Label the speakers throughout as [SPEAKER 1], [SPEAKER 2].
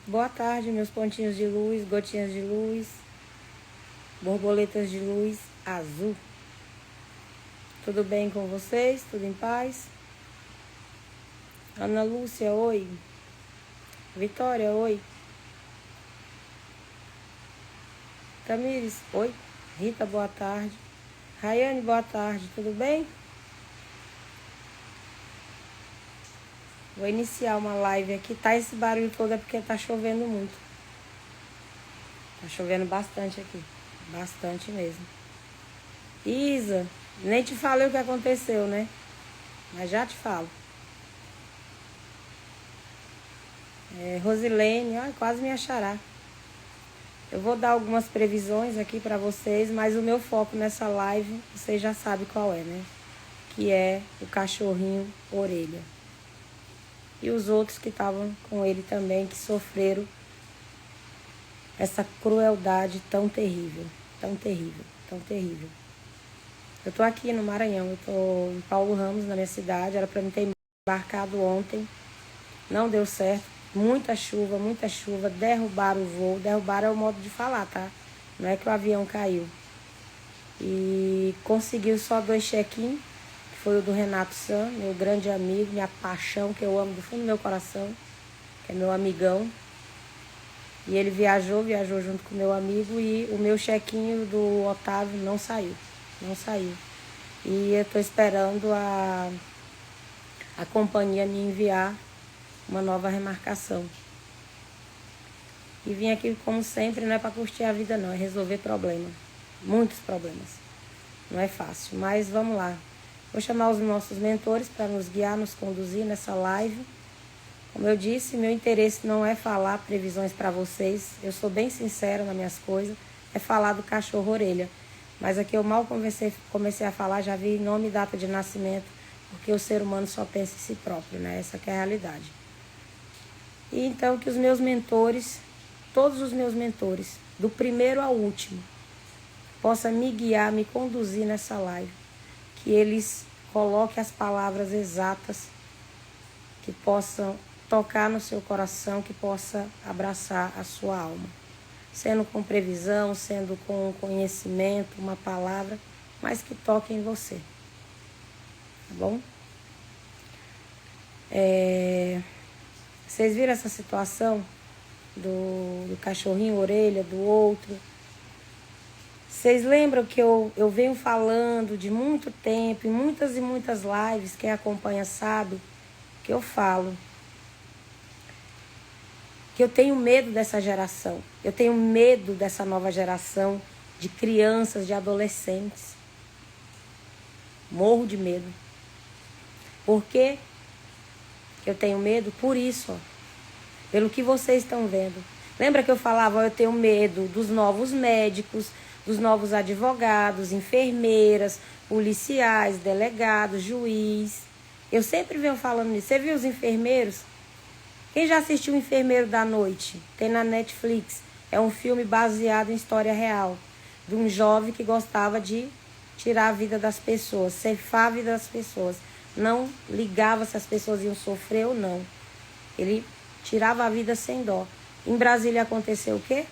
[SPEAKER 1] Boa tarde, meus pontinhos de luz, gotinhas de luz, borboletas de luz azul. Tudo bem com vocês? Tudo em paz? Ana Lúcia, oi. Vitória, oi. Tamires, oi. Rita, boa tarde. Rayane, boa tarde, tudo bem? Vou iniciar uma live aqui. Tá esse barulho todo é porque tá chovendo muito. Tá chovendo bastante aqui. Bastante mesmo. Isa, nem te falei o que aconteceu, né? Mas já te falo. Rosilene, quase me achará. Eu vou dar algumas previsões aqui pra vocês, mas o meu foco nessa live, vocês já sabem qual é, né? Que é o cachorrinho Orelha. E os outros que estavam com ele também, que sofreram essa crueldade tão terrível, tão terrível, tão terrível. Eu tô aqui no Maranhão, eu tô em Paulo Ramos, na minha cidade, era pra mim ter embarcado ontem, não deu certo, muita chuva, derrubaram o voo, derrubaram é o modo de falar, tá? Não é que o avião caiu. E conseguiu só 2 check-in, que foi o do Renato San, meu grande amigo, minha paixão, que eu amo do fundo do meu coração, que é meu amigão. E ele viajou junto com meu amigo e o meu check-in do Otávio não saiu. E eu tô esperando a companhia me enviar uma nova remarcação. E vim aqui, como sempre, não é para curtir a vida não, é resolver problemas. Muitos problemas. Não é fácil, mas vamos lá. Vou chamar os nossos mentores para nos guiar, nos conduzir nessa live. Como eu disse, meu interesse não é falar previsões para vocês. Eu sou bem sincera nas minhas coisas. É falar do cachorro Orelha. Mas aqui eu mal comecei a falar, já vi nome e data de nascimento, porque o ser humano só pensa em si próprio, né? Essa que é a realidade. E então que os meus mentores, todos os meus mentores, do primeiro ao último, possam me guiar, me conduzir nessa live. Que eles coloquem as palavras exatas, que possam tocar no seu coração, que possa abraçar a sua alma. Sendo com previsão, sendo com conhecimento, uma palavra, mas que toque em você. Tá bom? Vocês viram essa situação do cachorrinho Orelha, do outro? Vocês lembram que eu venho falando de muito tempo, em muitas e muitas lives, quem acompanha sabe, que eu falo que eu tenho medo dessa geração. Eu tenho medo dessa nova geração de crianças, de adolescentes. Morro de medo. Por quê que eu tenho medo? Por isso, pelo que vocês estão vendo. Lembra que eu falava, eu tenho medo dos novos médicos, dos novos advogados, enfermeiras, policiais, delegados, juiz. Eu sempre venho falando nisso. Você viu os enfermeiros? Quem já assistiu o Enfermeiro da Noite? Tem na Netflix. É um filme baseado em história real. De um jovem que gostava de tirar a vida das pessoas, ceifar a vida das pessoas. Não ligava se as pessoas iam sofrer ou não. Ele tirava a vida sem dó. Em Brasília aconteceu o quê?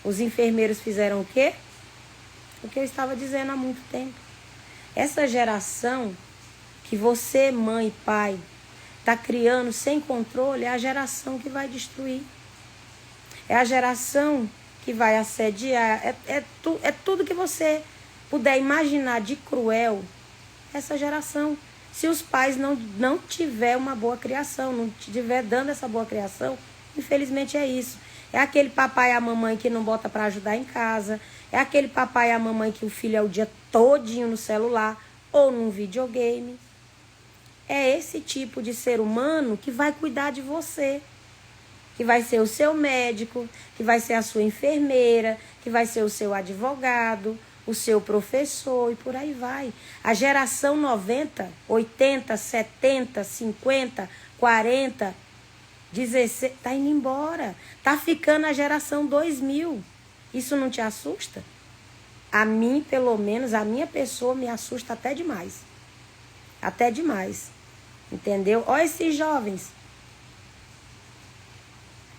[SPEAKER 1] Os enfermeiros fizeram o quê? O que eu estava dizendo há muito tempo. Essa geração que você, mãe e pai, está criando sem controle, é a geração que vai destruir. É a geração que vai assediar. É tudo que você puder imaginar de cruel, essa geração. Se os pais não tiver uma boa criação, não estiver dando essa boa criação, infelizmente é isso. É aquele papai e a mamãe que não bota para ajudar em casa. É aquele papai e a mamãe que o filho é o dia todinho no celular ou num videogame. É esse tipo de ser humano que vai cuidar de você. Que vai ser o seu médico, que vai ser a sua enfermeira, que vai ser o seu advogado, o seu professor e por aí vai. A geração 90, 80, 70, 50, 40, 16, tá indo embora. Tá ficando a geração 2000. Isso não te assusta? A mim, pelo menos, a minha pessoa me assusta até demais. Até demais. Entendeu? Olha esses jovens.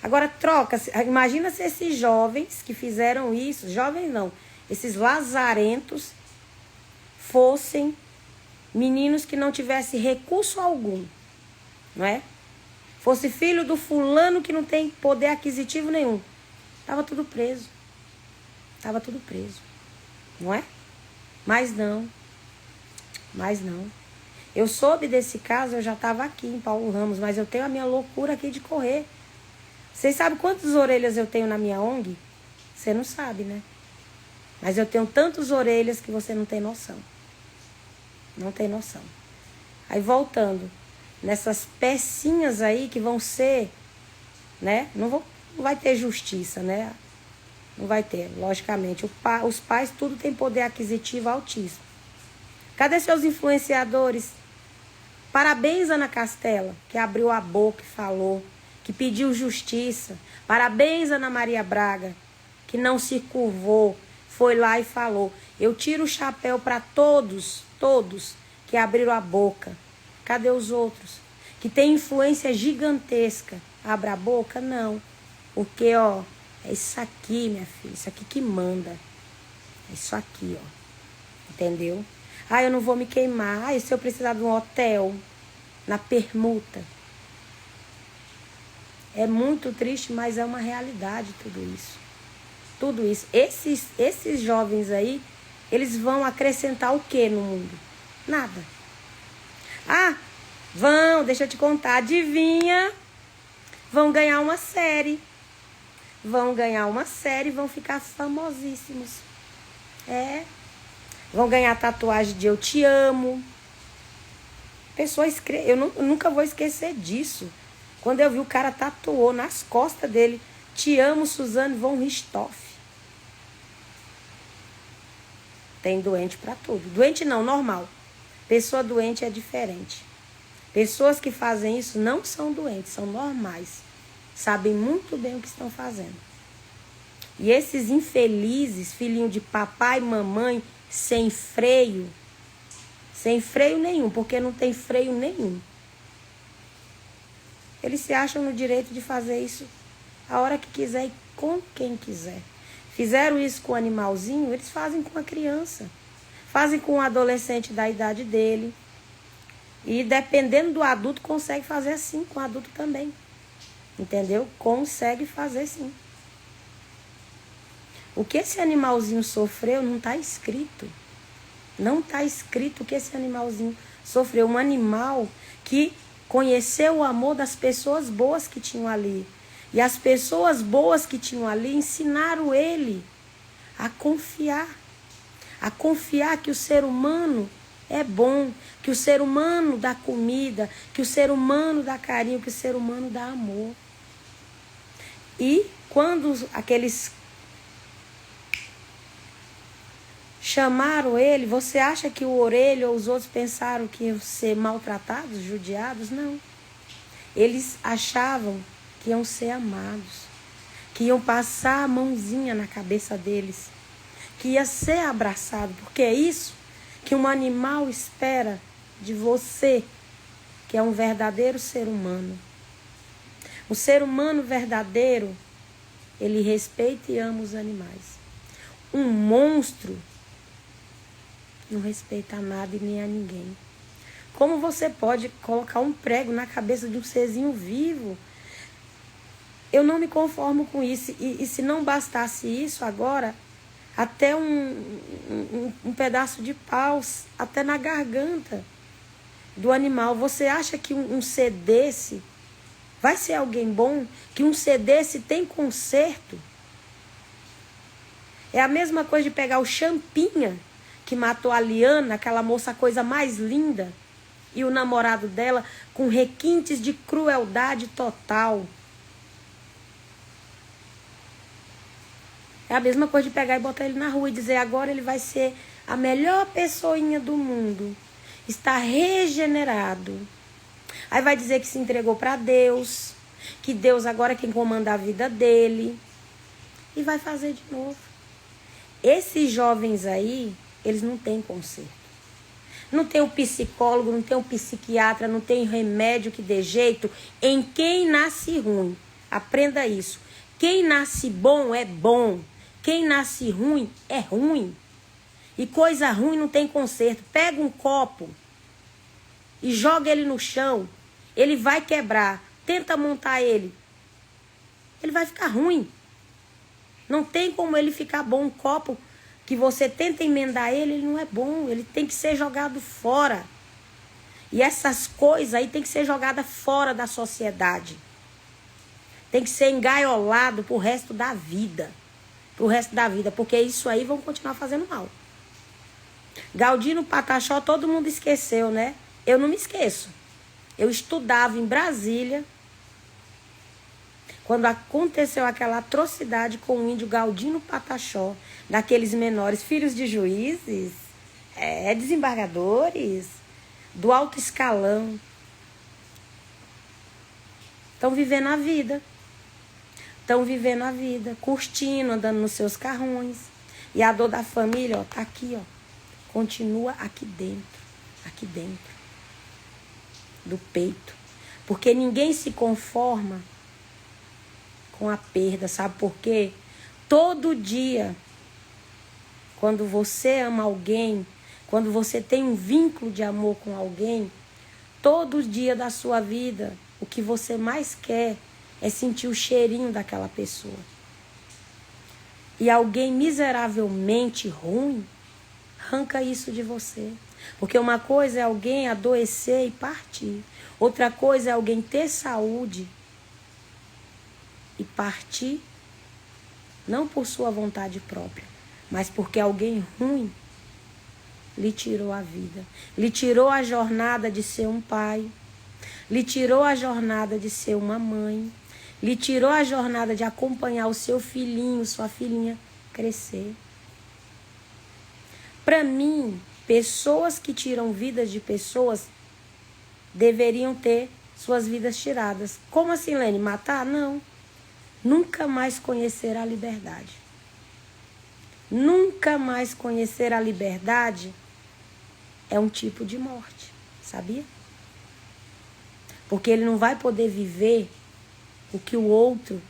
[SPEAKER 1] Agora troca, imagina se esses jovens que fizeram isso, jovens não, esses lazarentos fossem meninos que não tivessem recurso algum, não é? Fosse filho do fulano que não tem poder aquisitivo nenhum. Tava tudo preso. Tava tudo preso. Não é? Mas não. Mas não. Eu soube desse caso, eu já estava aqui em Paulo Ramos, mas eu tenho a minha loucura aqui de correr. Vocês sabem quantas orelhas eu tenho na minha ONG? Você não sabe, né? Mas eu tenho tantas orelhas que você não tem noção. Não tem noção. Aí voltando, nessas pecinhas aí que vão ser, né? Não vai ter justiça, né? Não vai ter, logicamente. Os pais, tudo tem poder aquisitivo altíssimo. Cadê seus influenciadores? Parabéns, Ana Castela, que abriu a boca e falou, que pediu justiça. Parabéns, Ana Maria Braga, que não se curvou, foi lá e falou. Eu tiro o chapéu para todos que abriram a boca. Cadê os outros? Que tem influência gigantesca. Abra a boca? Não. Porque, ó, é isso aqui, minha filha, isso aqui que manda. É isso aqui, ó. Entendeu? Ah, eu não vou me queimar. Ah, e se eu precisar de um hotel na permuta? É muito triste, mas é uma realidade tudo isso. Tudo isso. Esses jovens aí, eles vão acrescentar o que no mundo? Nada. Ah, deixa eu te contar, adivinha? Vão ganhar uma série. Vão ganhar uma série e vão ficar famosíssimos. É. Vão ganhar tatuagem de eu te amo. Pessoa eu nunca vou esquecer disso. Quando eu vi o cara tatuou nas costas dele, te amo, Suzane von Richthofen. Tem doente pra tudo. Doente não, normal. Pessoa doente é diferente. Pessoas que fazem isso não são doentes, são normais. Sabem muito bem o que estão fazendo. E esses infelizes, filhinho de papai e mamãe, sem freio nenhum, porque não tem freio nenhum. Eles se acham no direito de fazer isso a hora que quiser e com quem quiser. Fizeram isso com o animalzinho, eles fazem com a criança. Fazem com o adolescente da idade dele. E dependendo do adulto, consegue fazer assim com o adulto também. Entendeu? Consegue fazer sim. O que esse animalzinho sofreu não está escrito. Não está escrito o que esse animalzinho sofreu. Um animal que conheceu o amor das pessoas boas que tinham ali. E as pessoas boas que tinham ali ensinaram ele a confiar. A confiar que o ser humano é bom, que o ser humano dá comida, que o ser humano dá carinho, que o ser humano dá amor. E quando aqueles chamaram ele, você acha que o Orelha ou os outros pensaram que iam ser maltratados, judiados? Não. Eles achavam que iam ser amados, que iam passar a mãozinha na cabeça deles, que ia ser abraçado, porque é isso que um animal espera de você, que é um verdadeiro ser humano. O ser humano verdadeiro, ele respeita e ama os animais. Um monstro não respeita nada e nem a ninguém. Como você pode colocar um prego na cabeça de um serzinho vivo? Eu não me conformo com isso. E se não bastasse isso agora, até um pedaço de pau, até na garganta do animal. Você acha que um ser desse vai ser alguém bom? Que um ser desse tem conserto? É a mesma coisa de pegar o Champinha, que matou a Liana, aquela moça, a coisa mais linda, e o namorado dela com requintes de crueldade total. É a mesma coisa de pegar e botar ele na rua e dizer agora ele vai ser a melhor pessoinha do mundo. Está regenerado. Aí vai dizer que se entregou para Deus, que Deus agora é quem comanda a vida dele. E vai fazer de novo. Esses jovens aí, eles não têm conserto. Não tem um psicólogo, não tem um psiquiatra, não tem remédio que dê jeito em quem nasce ruim. Aprenda isso. Quem nasce bom é bom. Quem nasce ruim é ruim. E coisa ruim não tem conserto. Pega um copo e joga ele no chão. Ele vai quebrar. Tenta montar ele. Ele vai ficar ruim. Não tem como ele ficar bom. Um copo que você tenta emendar ele, ele não é bom. Ele tem que ser jogado fora. E essas coisas aí tem que ser jogadas fora da sociedade. Tem que ser engaiolado pro resto da vida. Pro resto da vida. Porque isso aí vão continuar fazendo mal. Galdino Pataxó, todo mundo esqueceu, né? Eu não me esqueço. Eu estudava em Brasília quando aconteceu aquela atrocidade com o índio Galdino Pataxó, daqueles menores, filhos de juízes, desembargadores, do alto escalão. Estão vivendo a vida. Estão vivendo a vida, curtindo, andando nos seus carrões. E a dor da família, ó, tá aqui, ó. Continua aqui dentro do peito. Porque ninguém se conforma com a perda, sabe por quê? Todo dia, quando você ama alguém, quando você tem um vínculo de amor com alguém, todo dia da sua vida, o que você mais quer é sentir o cheirinho daquela pessoa. E alguém miseravelmente ruim arranca isso de você. Porque uma coisa é alguém adoecer e partir. Outra coisa é alguém ter saúde e partir, não por sua vontade própria, mas porque alguém ruim lhe tirou a vida. Lhe tirou a jornada de ser um pai. Lhe tirou a jornada de ser uma mãe. Lhe tirou a jornada de acompanhar o seu filhinho, sua filhinha crescer. Para mim, pessoas que tiram vidas de pessoas deveriam ter suas vidas tiradas. Como assim, Lene? Matar? Não. Nunca mais conhecer a liberdade. Nunca mais conhecer a liberdade é um tipo de morte, sabia? Porque ele não vai poder viver o que o outro,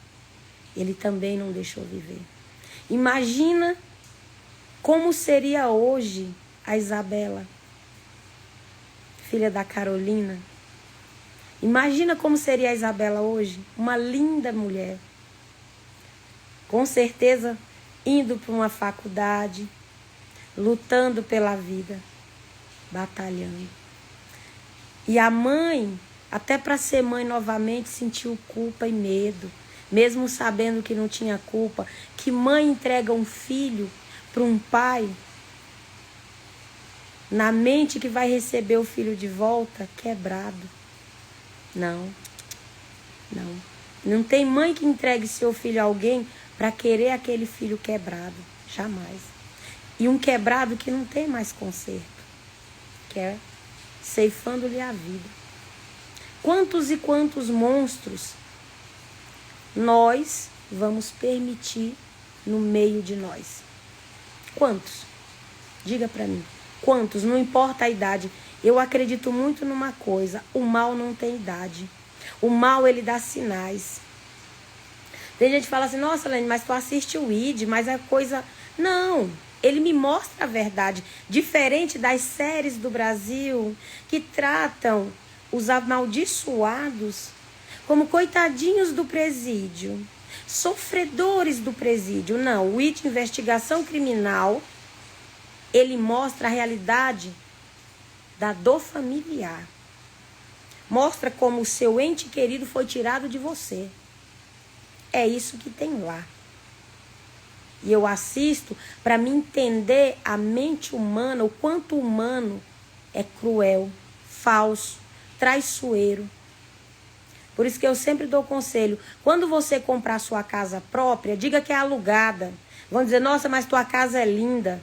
[SPEAKER 1] ele também não deixou viver. Imagina como seria hoje a Isabela, filha da Carolina. Imagina como seria a Isabela hoje, uma linda mulher. Com certeza, indo para uma faculdade, lutando pela vida, batalhando. E a mãe, até para ser mãe novamente, sentiu culpa e medo, mesmo sabendo que não tinha culpa. Que mãe entrega um filho para um pai, na mente que vai receber o filho de volta, quebrado. Não. Não tem mãe que entregue seu filho a alguém para querer aquele filho quebrado. Jamais. E um quebrado que não tem mais conserto, que é ceifando-lhe a vida. Quantos e quantos monstros nós vamos permitir no meio de nós? Quantos? Diga para mim. Quantos? Não importa a idade. Eu acredito muito numa coisa. O mal não tem idade. O mal, ele dá sinais. Tem gente que fala assim, nossa, Lene, mas tu assiste o ID, mas é coisa... Não, ele me mostra a verdade. Diferente das séries do Brasil que tratam os amaldiçoados como coitadinhos do presídio, sofredores do presídio. Não, o ID Investigação Criminal, ele mostra a realidade da dor familiar. Mostra como o seu ente querido foi tirado de você. É isso que tem lá. E eu assisto para me entender a mente humana, o quanto o humano é cruel, falso, traiçoeiro. Por isso que eu sempre dou conselho. Quando você comprar sua casa própria, diga que é alugada. Vão dizer, nossa, mas tua casa é linda.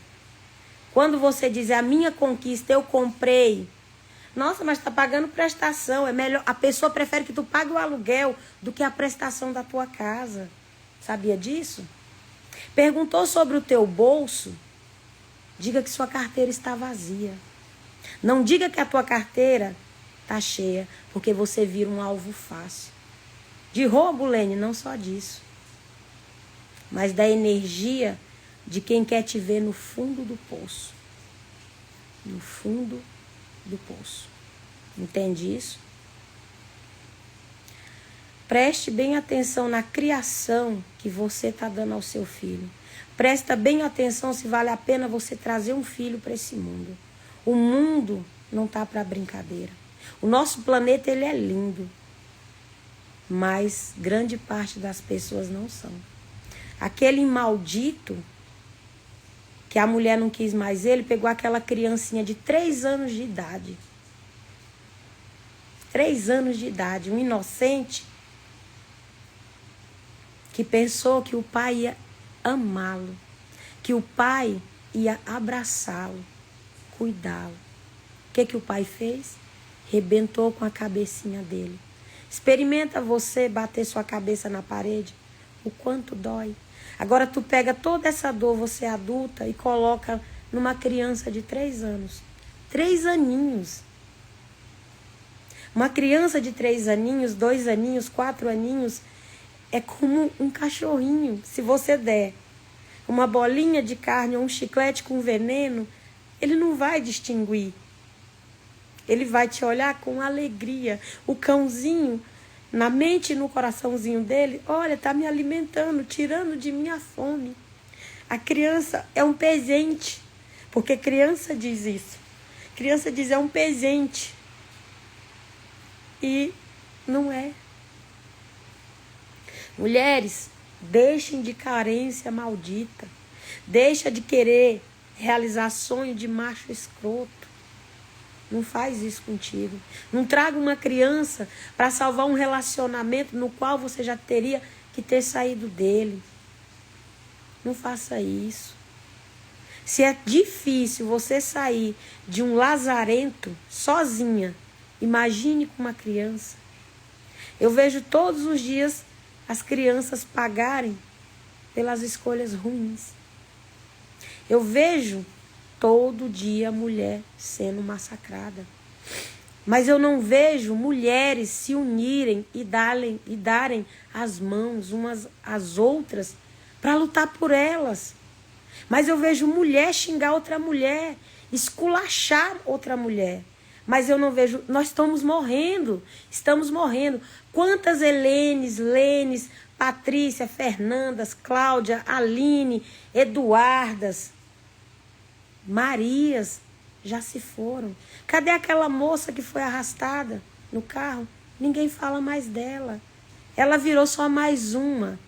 [SPEAKER 1] Quando você dizer, a minha conquista, eu comprei. Nossa, mas tá pagando prestação. É melhor. A pessoa prefere que tu pague o aluguel do que a prestação da tua casa. Sabia disso? Perguntou sobre o teu bolso. Diga que sua carteira está vazia. Não diga que a tua carteira tá cheia, porque você vira um alvo fácil. De roubo, Lene, não só disso. Mas da energia de quem quer te ver no fundo do poço. No fundo do poço. Entende isso? Preste bem atenção na criação que você está dando ao seu filho. Presta bem atenção se vale a pena você trazer um filho para esse mundo. O mundo não está para brincadeira. O nosso planeta, ele é lindo. Mas grande parte das pessoas não são. Aquele maldito, que a mulher não quis mais ele, pegou aquela criancinha de 3 anos de idade. 3 anos de idade, um inocente, que pensou que o pai ia amá-lo, que o pai ia abraçá-lo, cuidá-lo. O que o pai fez? Rebentou com a cabecinha dele. Experimenta você bater sua cabeça na parede, o quanto dói. Agora tu pega toda essa dor, você é adulta, e coloca numa criança de 3 anos. 3 aninhos. Uma criança de 3 aninhos, 2 aninhos, 4 aninhos, é como um cachorrinho. Se você der uma bolinha de carne ou um chiclete com veneno, ele não vai distinguir. Ele vai te olhar com alegria. O cãozinho, na mente e no coraçãozinho dele, olha, tá me alimentando, tirando de mim a fome. A criança é um presente, porque criança diz isso. Criança diz é um presente. E não é. Mulheres, deixem de carência maldita. Deixa de querer realizar sonho de macho escroto. Não faz isso contigo. Não traga uma criança para salvar um relacionamento no qual você já teria que ter saído dele. Não faça isso. Se é difícil você sair de um lazarento sozinha, imagine com uma criança. Eu vejo todos os dias as crianças pagarem pelas escolhas ruins. Eu vejo todo dia a mulher sendo massacrada. Mas eu não vejo mulheres se unirem e darem as mãos umas às outras para lutar por elas. Mas eu vejo mulher xingar outra mulher, esculachar outra mulher. Mas eu não vejo, nós estamos morrendo. Quantas Helenes, Lenes, Patrícia, Fernandas, Cláudia, Aline, Eduardas, Marias já se foram. Cadê aquela moça que foi arrastada no carro? Ninguém fala mais dela. Ela virou só mais uma.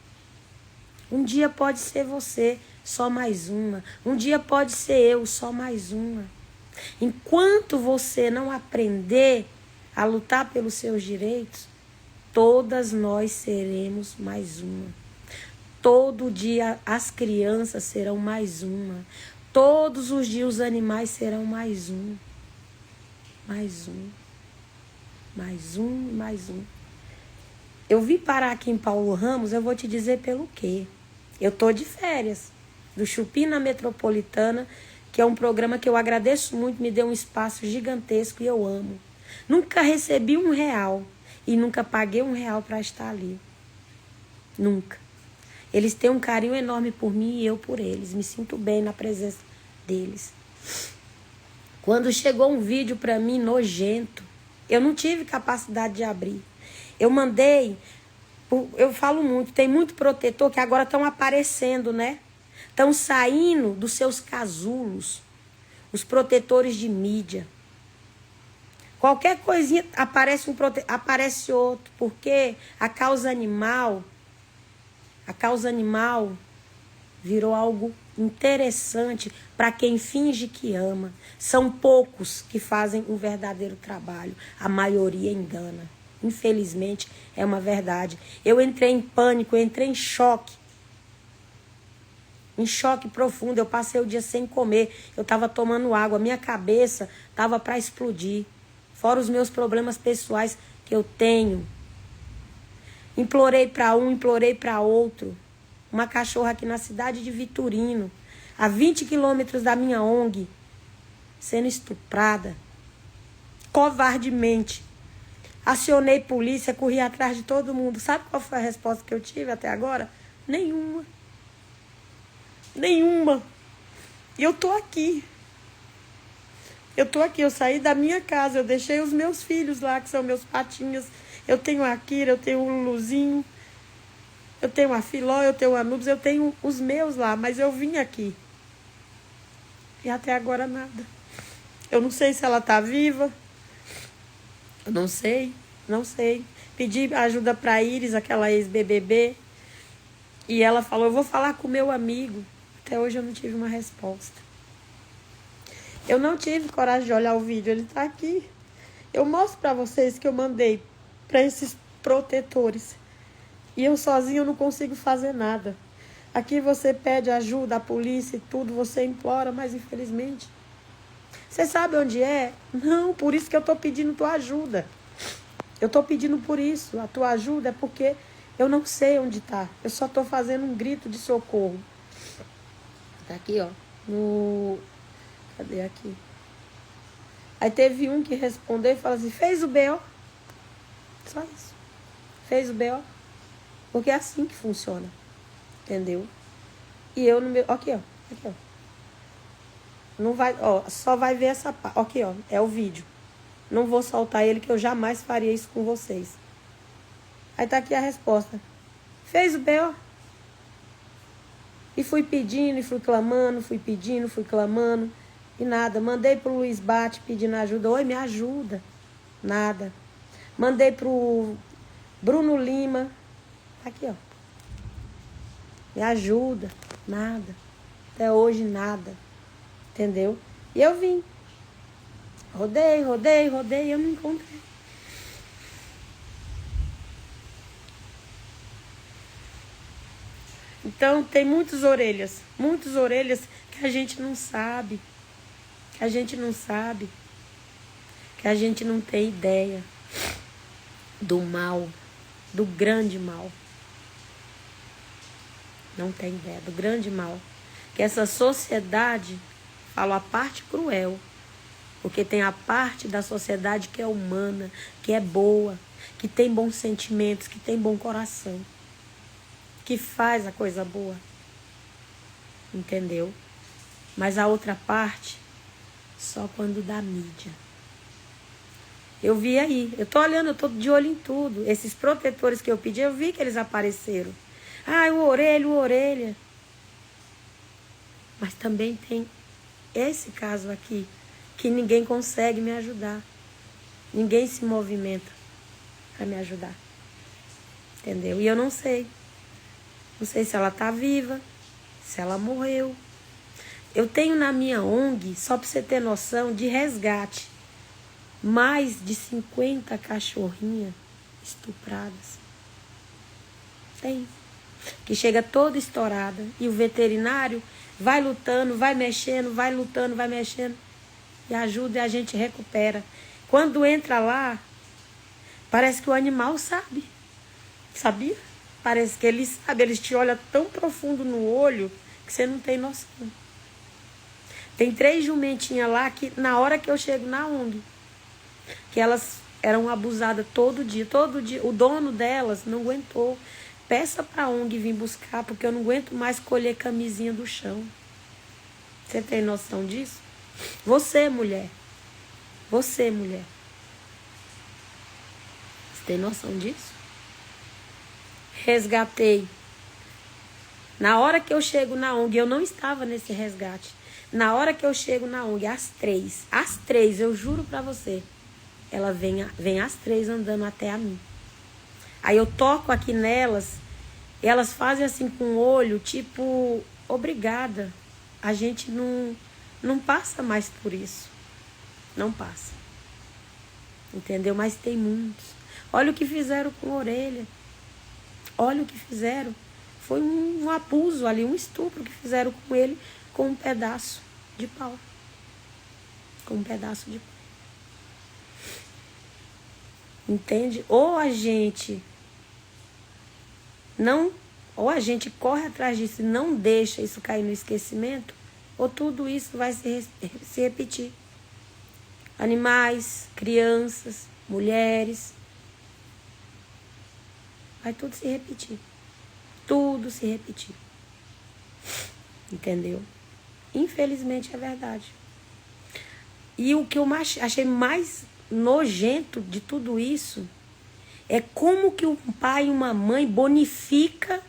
[SPEAKER 1] Um dia pode ser você, só mais uma. Um dia pode ser eu, só mais uma. Enquanto você não aprender a lutar pelos seus direitos, todas nós seremos mais uma. Todo dia as crianças serão mais uma. Todos os dias os animais serão mais um. Mais um. Mais um, mais um. Eu vim parar aqui em Paulo Ramos, eu vou te dizer pelo quê. Eu tô de férias do Chupim na Metropolitana, que é um programa que eu agradeço muito, me deu um espaço gigantesco e eu amo. Nunca recebi R$1 e nunca paguei R$1 para estar ali. Nunca. Eles têm um carinho enorme por mim e eu por eles. Me sinto bem na presença deles. Quando chegou um vídeo para mim nojento, eu não tive capacidade de abrir. Eu mandei, eu falo muito, tem muito protetor que agora estão aparecendo, né? Estão saindo dos seus casulos, os protetores de mídia. Qualquer coisinha aparece aparece outro, porque a causa animal virou algo interessante para quem finge que ama. São poucos que fazem um verdadeiro trabalho, a maioria engana. Infelizmente, é uma verdade. Eu entrei em pânico, eu entrei em choque profundo. Eu passei o dia sem comer, eu estava tomando água, minha cabeça estava para explodir. Fora os meus problemas pessoais que eu tenho. Implorei para um, implorei para outro. Uma cachorra aqui na cidade de Vitorino, a 20 quilômetros da minha ONG, sendo estuprada, covardemente. Acionei polícia, corri atrás de todo mundo. Sabe qual foi a resposta que eu tive até agora? Nenhuma. Nenhuma. E eu tô aqui. Eu saí da minha casa, eu deixei os meus filhos lá, que são meus patinhos. Eu tenho a Kira, eu tenho o Luluzinho, eu tenho a Filó, eu tenho a Nubes, eu tenho os meus lá, mas eu vim aqui. E até agora nada. Eu não sei se ela tá viva. Eu não sei. Pedi ajuda pra Iris, aquela ex-BBB. E ela falou, eu vou falar com o meu amigo. Até hoje eu não tive uma resposta. Eu não tive coragem de olhar o vídeo, ele tá aqui. Eu mostro pra vocês que eu mandei pra esses protetores. E eu sozinha eu não consigo fazer nada. Aqui você pede ajuda, a polícia e tudo, você implora, mas infelizmente... Você sabe onde é? Não, por isso que eu tô pedindo tua ajuda. Eu tô pedindo por isso. A tua ajuda é porque eu não sei onde tá. Eu só tô fazendo um grito de socorro. Tá aqui, ó. Cadê aqui? Aí teve um que respondeu e falou assim, fez o BO. Só isso. Fez o BO. Porque é assim que funciona. Entendeu? E eu no meu... Aqui, ó. Aqui, ó. Não vai... Ó, só vai ver essa parte. Aqui, ó. É o vídeo. Não vou soltar ele, que eu jamais faria isso com vocês. Aí tá aqui a resposta. Fez o BO. E fui pedindo, e fui clamando, fui pedindo, fui clamando. E nada. Mandei pro Luiz Bate pedindo ajuda. Oi, me ajuda. Nada. Mandei pro Bruno Lima. Tá aqui, ó. Me ajuda. Nada. Até hoje, nada. Entendeu? E eu vim. Rodei, e eu não encontrei. Então, tem muitas orelhas que a gente não sabe. Que a gente não tem ideia do mal, do grande mal. Não tem ideia do grande mal. Que essa sociedade, falo a parte cruel, porque tem a parte da sociedade que é humana, que é boa, que tem bons sentimentos, que tem bom coração, que faz a coisa boa. Entendeu? Mas a outra parte, só quando dá mídia. Eu vi aí, eu tô olhando, eu tô de olho em tudo. Esses protetores que eu pedi, eu vi que eles apareceram. Ah, o orelha. Mas também tem esse caso aqui, que ninguém consegue me ajudar. Ninguém se movimenta para me ajudar. Entendeu? E eu não sei. Não sei se ela tá viva, se ela morreu. Eu tenho na minha ONG, só para você ter noção, de resgate, mais de 50 cachorrinhas estupradas. Tem. Que chega toda estourada. E o veterinário vai lutando, vai mexendo, vai lutando, vai mexendo. E ajuda e a gente recupera. Quando entra lá, parece que o animal sabe. Sabia? Parece que eles sabem. Eles te olham tão profundo no olho que você não tem noção. Tem 3 jumentinhas lá que na hora que eu chego na ONG, que elas eram abusadas todo dia. O dono delas não aguentou. Peça pra ONG vir buscar, porque eu não aguento mais colher camisinha do chão. Você tem noção disso? Você, mulher. Você tem noção disso? Resgatei. Na hora que eu chego na ONG, eu não estava nesse resgate. Na hora que eu chego na ONG, às 3, eu juro pra você, ela vem às 3 andando até a mim. Aí eu toco aqui nelas, e elas fazem assim com o olho, tipo, obrigada. A gente não passa mais por isso. Não passa. Entendeu? Mas tem muitos. Olha o que fizeram com a orelha. Olha o que fizeram. Foi um abuso ali, um estupro que fizeram com ele, com um pedaço de pau. Com um pedaço de pau. Entende? Ou a gente corre atrás disso e não deixa isso cair no esquecimento, ou tudo isso vai se repetir. Animais, crianças, mulheres, vai tudo se repetir. Tudo se repetir. Entendeu? Infelizmente é verdade. E o que eu achei mais nojento de tudo isso é como que um pai e uma mãe bonifica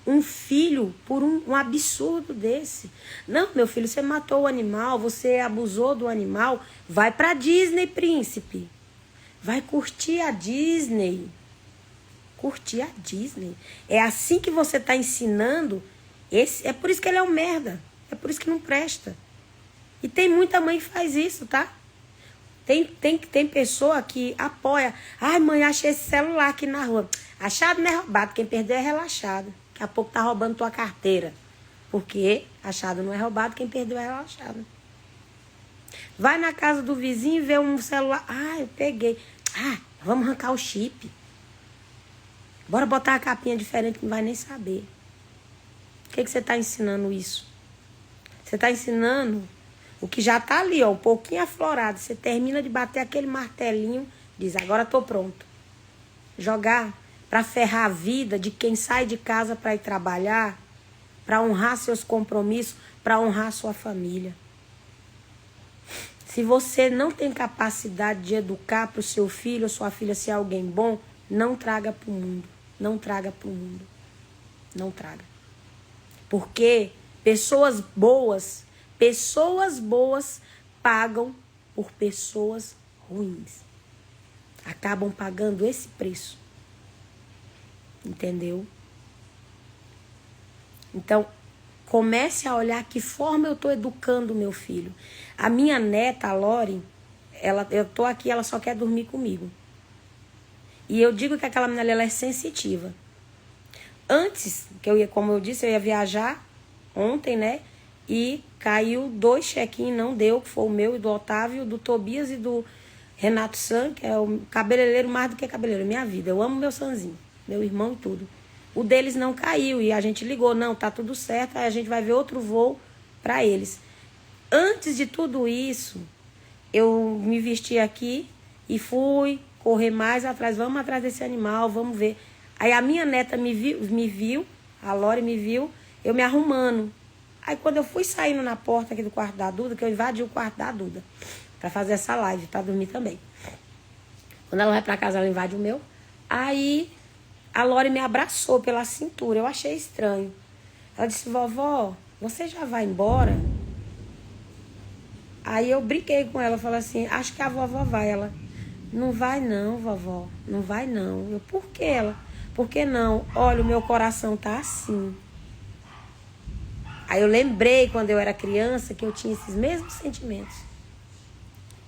[SPEAKER 1] um filho por um absurdo desse. Não, meu filho, você matou o animal, você abusou do animal, vai pra Disney, príncipe. Vai curtir a Disney. Curtir a Disney. É assim que você tá ensinando. É por isso que ele é um merda. É por isso que não presta. E tem muita mãe que faz isso, tá? Tem pessoa que apoia. Ai, mãe, achei esse celular aqui na rua. Achado não é roubado. Quem perdeu é relaxado. Daqui a pouco tá roubando tua carteira. Porque achado não é roubado. Quem perdeu é relaxado. Vai na casa do vizinho e vê um celular. Ah, eu peguei. Ah, vamos arrancar o chip. Bora botar uma capinha diferente que não vai nem saber. O que você está ensinando isso? Você está ensinando o que já está ali, ó, um pouquinho aflorado. Você termina de bater aquele martelinho, diz, agora estou pronto. Jogar para ferrar a vida de quem sai de casa para ir trabalhar, para honrar seus compromissos, para honrar sua família. Se você não tem capacidade de educar para o seu filho ou sua filha ser alguém bom, não traga para o mundo. Não traga para o mundo. Não traga. Porque pessoas boas pagam por pessoas ruins. Acabam pagando esse preço. Entendeu? Então, comece a olhar que forma eu estou educando o meu filho. A minha neta, a Lori, eu estou aqui, ela só quer dormir comigo. E eu digo que aquela menina ela é sensitiva. Antes, como eu disse, eu ia viajar ontem, né? E caiu 2 check-in, não deu, que foi o meu e do Otávio, do Tobias e do Renato San, que é o cabeleireiro mais do que cabeleireiro, minha vida. Eu amo meu Sanzinho, meu irmão e tudo. O deles não caiu e a gente ligou, não, tá tudo certo, aí a gente vai ver outro voo para eles. Antes de tudo isso, eu me vesti aqui e fui correr mais atrás, vamos atrás desse animal, vamos ver. Aí a minha neta me viu, a Lori me viu, eu me arrumando. Aí quando eu fui saindo na porta aqui do quarto da Duda, que eu invadi o quarto da Duda, pra fazer essa live, pra dormir também. Quando ela vai pra casa, ela invade o meu. Aí a Lori me abraçou pela cintura, eu achei estranho. Ela disse, vovó, você já vai embora? Aí eu brinquei com ela, falei assim, acho que a vovó vai. Ela, não vai não, vovó, não vai não. Eu, por que ela? Por que não? Olha, o meu coração tá assim. Aí eu lembrei quando eu era criança que eu tinha esses mesmos sentimentos.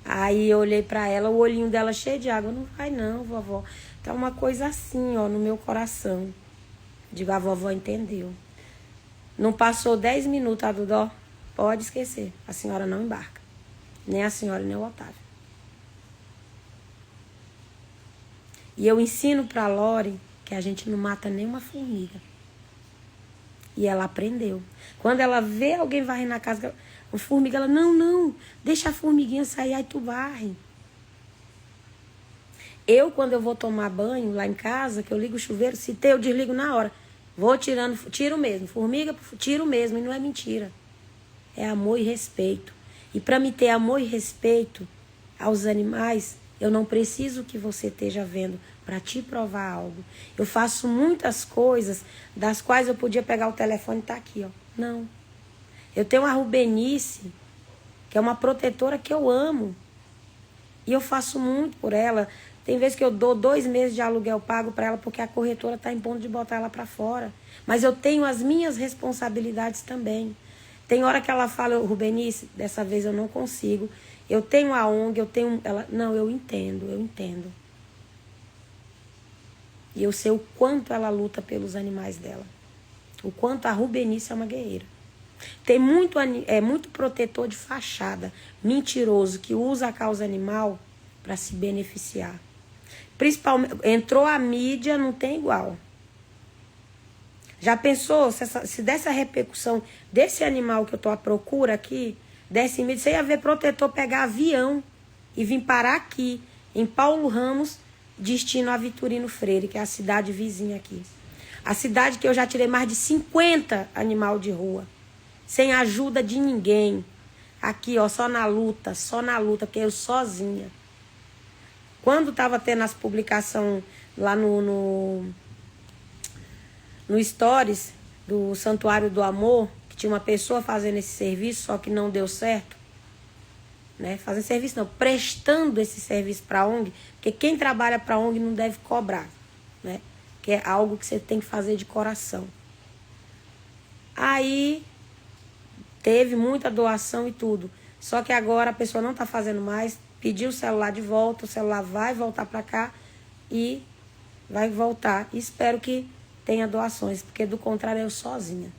[SPEAKER 1] Aí eu olhei pra ela, o olhinho dela cheio de água. Não vai não, vovó. Tá uma coisa assim, ó, no meu coração. Digo, a vovó entendeu. Não passou 10 minutos, a Duda, ó, pode esquecer. A senhora não embarca. Nem a senhora, nem o Otávio. E eu ensino pra Lori que a gente não mata nem uma formiga. E ela aprendeu. Quando ela vê alguém varrendo na casa, a formiga, ela, não, deixa a formiguinha sair, aí tu varre. Eu, quando eu vou tomar banho lá em casa, que eu ligo o chuveiro, se tem, eu desligo na hora. Vou tirando, tiro mesmo. Formiga, tiro mesmo, e não é mentira. É amor e respeito. E para me ter amor e respeito aos animais, eu não preciso que você esteja vendo para te provar algo. Eu faço muitas coisas das quais eu podia pegar o telefone e tá aqui, ó. Não. Eu tenho a Rubenice, que é uma protetora que eu amo. E eu faço muito por ela. Tem vezes que eu dou 2 meses de aluguel pago para ela porque a corretora tá em ponto de botar ela para fora. Mas eu tenho as minhas responsabilidades também. Tem hora que ela fala, Rubenice, dessa vez eu não consigo. Eu tenho a ONG, eu tenho... Ela, não, eu entendo. E eu sei o quanto ela luta pelos animais dela. O quanto a Rubenice é uma guerreira. Tem muito protetor de fachada, mentiroso, que usa a causa animal para se beneficiar. Principalmente, entrou a mídia, não tem igual. Já pensou se desse a repercussão desse animal que eu tô à procura aqui, desse mídia, você ia ver protetor pegar avião e vir parar aqui, em Paulo Ramos, destino a Vitorino Freire, que é a cidade vizinha aqui. A cidade que eu já tirei mais de 50 animal de rua, sem ajuda de ninguém. Aqui, ó, só na luta, porque eu sozinha. Quando estava tendo as publicações lá no Stories do Santuário do Amor, que tinha uma pessoa fazendo esse serviço, só que não deu certo, né? Fazendo serviço não, prestando esse serviço para a ONG, porque quem trabalha para a ONG não deve cobrar, né? Que é algo que você tem que fazer de coração. Aí teve muita doação e tudo, só que agora a pessoa não está fazendo mais, pediu o celular de volta, o celular vai voltar para cá e vai voltar. E espero que tenha doações, porque do contrário eu sozinha.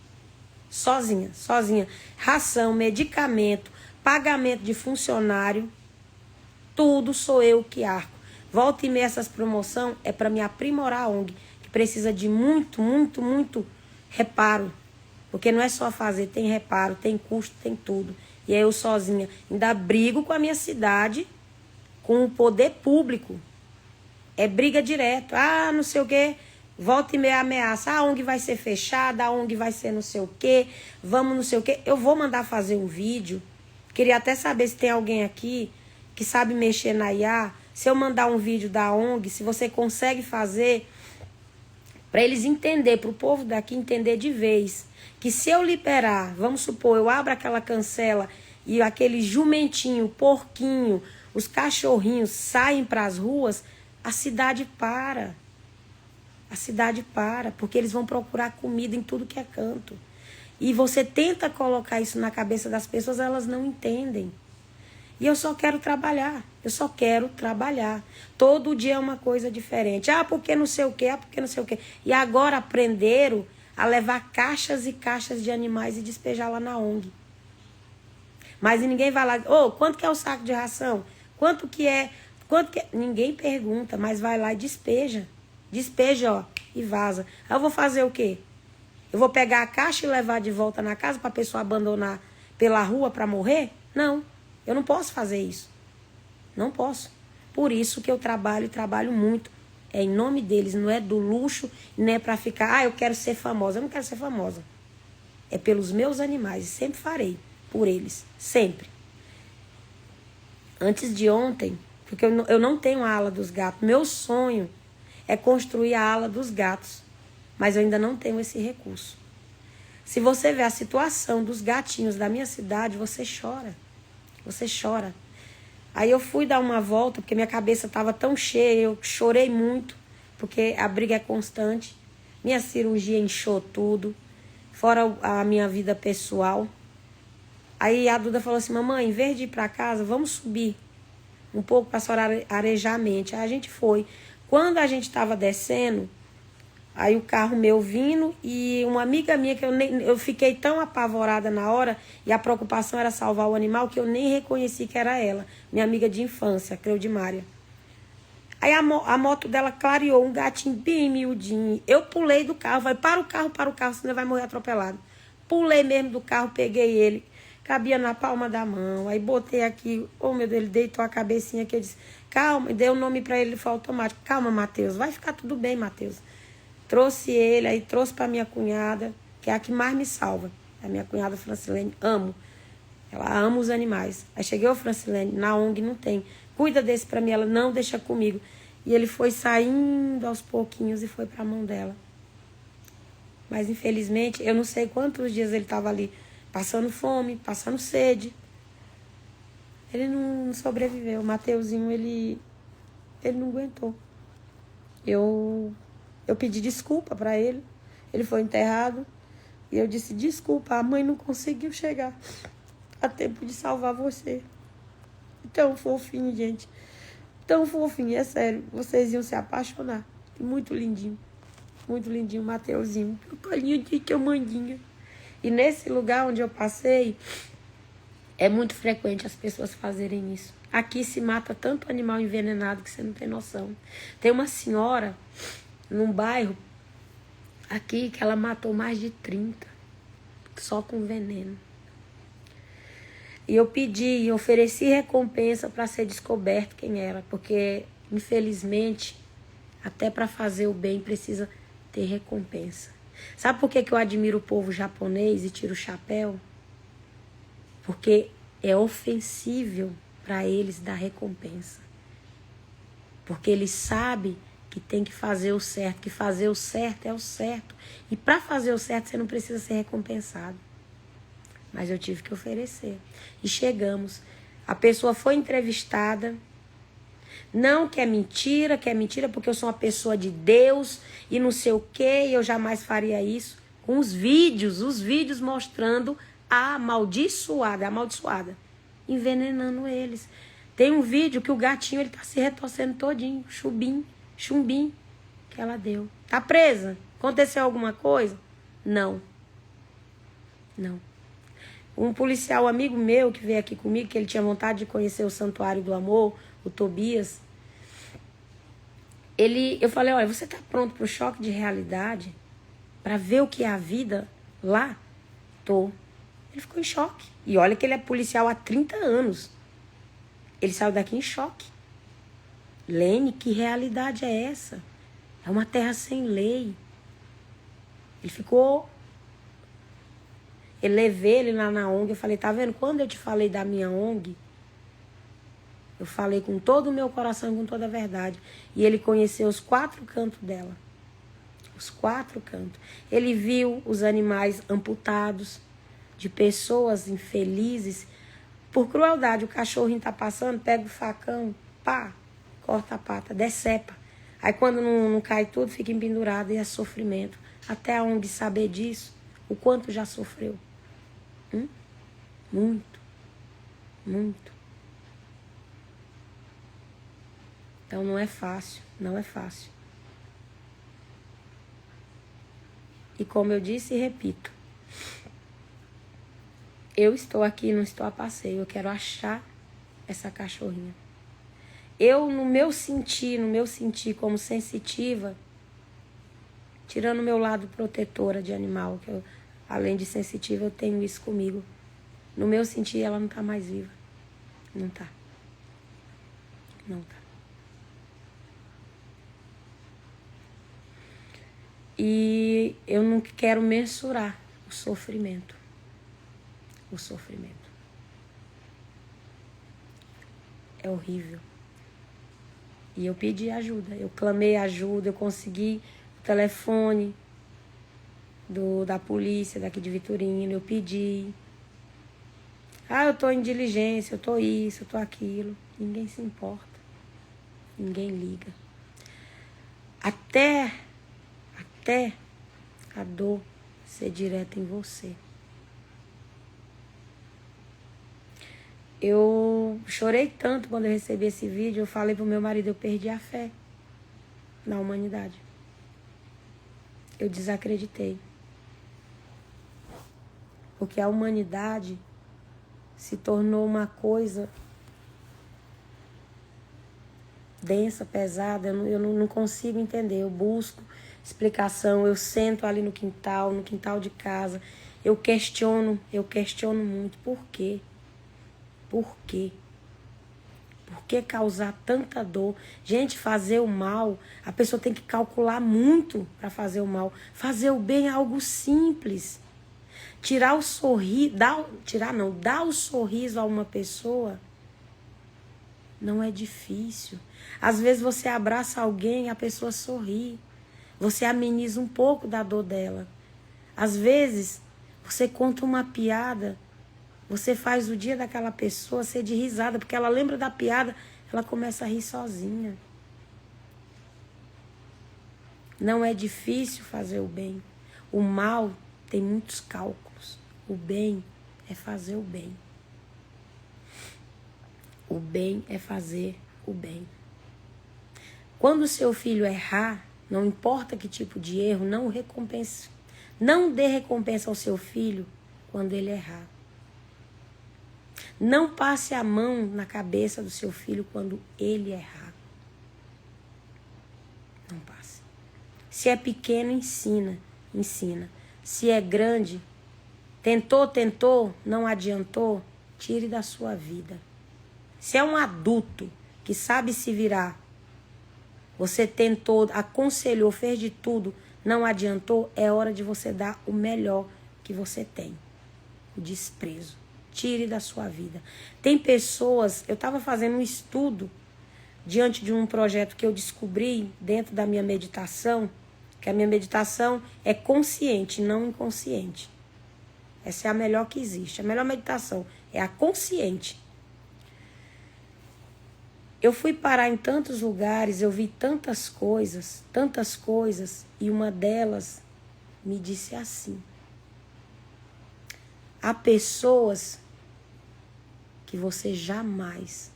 [SPEAKER 1] Sozinha. Ração, medicamento, pagamento de funcionário, tudo sou eu que arco. Volta e meia essas promoções é para me aprimorar a ONG, que precisa de muito reparo. Porque não é só fazer, tem reparo, tem custo, tem tudo. E aí eu sozinha ainda brigo com a minha cidade, com o poder público. É briga direto. Ah, não sei o quê. Volta e meia ameaça. A ONG vai ser fechada, a ONG vai ser não sei o quê. Vamos não sei o quê. Eu vou mandar fazer um vídeo. Queria até saber se tem alguém aqui que sabe mexer na IA. Se eu mandar um vídeo da ONG, se você consegue fazer, para eles entenderem, para o povo daqui entender de vez, que se eu liberar, vamos supor, eu abro aquela cancela e aquele jumentinho, porquinho, os cachorrinhos saem para as ruas, a cidade para. A cidade para, porque eles vão procurar comida em tudo que é canto. E você tenta colocar isso na cabeça das pessoas, elas não entendem. E eu só quero trabalhar. Todo dia é uma coisa diferente. Ah, porque não sei o quê, E agora aprenderam a levar caixas e caixas de animais e despejar lá na ONG. Mas ninguém vai lá, quanto que é o saco de ração? Quanto que é? Ninguém pergunta, mas vai lá e despeja. Despeja, ó, e vaza. Aí eu vou fazer o quê? Eu vou pegar a caixa e levar de volta na casa para a pessoa abandonar pela rua para morrer? Não, eu não posso fazer isso. Não posso. Por isso que eu trabalho muito. É em nome deles, não é do luxo, não é para ficar, eu quero ser famosa. Eu não quero ser famosa. É pelos meus animais, e sempre farei por eles, sempre. Antes de ontem, porque eu não tenho a ala dos gatos, meu sonho é construir a ala dos gatos, mas eu ainda não tenho esse recurso. Se você vê a situação dos gatinhos da minha cidade, você chora. Aí eu fui dar uma volta, porque minha cabeça estava tão cheia, eu chorei muito, porque a briga é constante. Minha cirurgia inchou tudo, fora a minha vida pessoal. Aí a Duda falou assim, mamãe, em vez de ir para casa, vamos subir um pouco para a senhora arejar a mente. Aí a gente foi. Quando a gente estava descendo, aí o carro meu vindo e uma amiga minha que eu fiquei tão apavorada na hora e a preocupação era salvar o animal que eu nem reconheci que era ela, minha amiga de infância, Cleudimária. Aí a moto dela clareou, um gatinho bem miudinho. Eu pulei do carro, falei, para o carro, senão vai morrer atropelado. Pulei mesmo do carro, peguei ele, cabia na palma da mão, aí botei aqui, meu Deus, ele deitou a cabecinha aqui, eu disse, calma, dei o nome para ele, ele foi automático, calma, Matheus, vai ficar tudo bem, Matheus. Trouxe ele, aí trouxe para minha cunhada, que é a que mais me salva. A minha cunhada Francilene, amo. Ela ama os animais. Aí cheguei, Francilene, na ONG não tem. Cuida desse para mim, ela não deixa comigo. E ele foi saindo aos pouquinhos e foi para a mão dela. Mas infelizmente, eu não sei quantos dias ele estava ali, passando fome, passando sede. Ele não sobreviveu. O Mateuzinho, ele não aguentou. Eu pedi desculpa para ele. Ele foi enterrado. E eu disse, desculpa, a mãe não conseguiu chegar a tempo de salvar você. Tão fofinho, gente. Tão fofinho, é sério. Vocês iam se apaixonar. Muito lindinho. Muito lindinho, o Mateuzinho. O colinho de tamanhinho. E nesse lugar onde eu passei, é muito frequente as pessoas fazerem isso. Aqui se mata tanto animal envenenado que você não tem noção. Tem uma senhora num bairro aqui que ela matou mais de 30 só com veneno. E eu ofereci recompensa para ser descoberto quem era, porque infelizmente Até para fazer o bem precisa ter recompensa. Sabe por que eu admiro o povo japonês e tiro o chapéu? Porque é ofensível para eles dar recompensa. Porque eles sabem que tem que fazer o certo, que fazer o certo é o certo. E para fazer o certo você não precisa ser recompensado. Mas eu tive que oferecer. E chegamos. A pessoa foi entrevistada. Não que é mentira porque eu sou uma pessoa de Deus e não sei o quê, e eu jamais faria isso. Com os vídeos mostrando a amaldiçoada, envenenando eles. Tem um vídeo que o gatinho ele tá se retorcendo todinho, chumbim que ela deu. Tá presa? Aconteceu alguma coisa? Não. Um policial amigo meu que veio aqui comigo, que ele tinha vontade de conhecer o Santuário do Amor, o Tobias, eu falei, olha, você tá pronto pro choque de realidade? Pra ver o que é a vida lá? Tô. Ele ficou em choque. E olha que ele é policial há 30 anos. Ele saiu daqui em choque. Lene, que realidade é essa? É uma terra sem lei. Ele ficou... Eu levei ele lá na ONG, eu falei, tá vendo? Quando eu te falei da minha ONG, eu falei com todo o meu coração e com toda a verdade. E ele conheceu os 4 cantos dela. Os 4 cantos. Ele viu os animais amputados, de pessoas infelizes. Por crueldade, o cachorrinho tá passando, pega o facão, pá, corta a pata, decepa. Aí quando não cai tudo, fica empendurado e é sofrimento. Até a ONG saber disso, o quanto já sofreu. Muito. Então não é fácil. E como eu disse e repito, eu estou aqui, não estou a passeio, eu quero achar essa cachorrinha. Eu, no meu sentir como sensitiva, tirando o meu lado protetora de animal, que eu, além de sensitiva, eu tenho isso comigo. No meu sentir, ela não tá mais viva. Não tá. E eu não quero mensurar o sofrimento. É horrível. E eu pedi ajuda. Eu clamei ajuda, eu consegui o telefone da polícia daqui de Vitorino, eu pedi. Eu tô em diligência, eu tô isso, eu tô aquilo. Ninguém se importa. Ninguém liga. Até a dor ser direta em você. Eu chorei tanto quando eu recebi esse vídeo, eu falei pro meu marido, eu perdi a fé na humanidade. Eu desacreditei. Porque a humanidade se tornou uma coisa densa, pesada, eu não consigo entender. Eu busco explicação, eu sento ali no quintal de casa, eu questiono muito. Por quê? Por quê? Por que causar tanta dor? Gente, fazer o mal, a pessoa tem que calcular muito para fazer o mal. Fazer o bem é algo simples. Dar o sorriso a uma pessoa não é difícil. Às vezes você abraça alguém e a pessoa sorri. Você ameniza um pouco da dor dela. Às vezes você conta uma piada, você faz o dia daquela pessoa ser de risada, porque ela lembra da piada, ela começa a rir sozinha. Não é difícil fazer o bem. O mal tem muitos cálculos. O bem é fazer o bem. O bem é fazer o bem. Quando o seu filho errar, não importa que tipo de erro, não o recompense. Não dê recompensa ao seu filho quando ele errar. Não passe a mão na cabeça do seu filho quando ele errar. Não passe. Se é pequeno, ensina. Se é grande, tentou, não adiantou, tire da sua vida. Se é um adulto que sabe se virar Você tentou, aconselhou, fez de tudo, não adiantou, é hora de você dar o melhor que você tem. O desprezo. Tire da sua vida. Tem pessoas, eu estava fazendo um estudo diante de um projeto que eu descobri dentro da minha meditação, que a minha meditação é consciente, não inconsciente. Essa é a melhor que existe. A melhor meditação é a consciente. Eu fui parar em tantos lugares, eu vi tantas coisas, e uma delas me disse assim: há pessoas que você jamais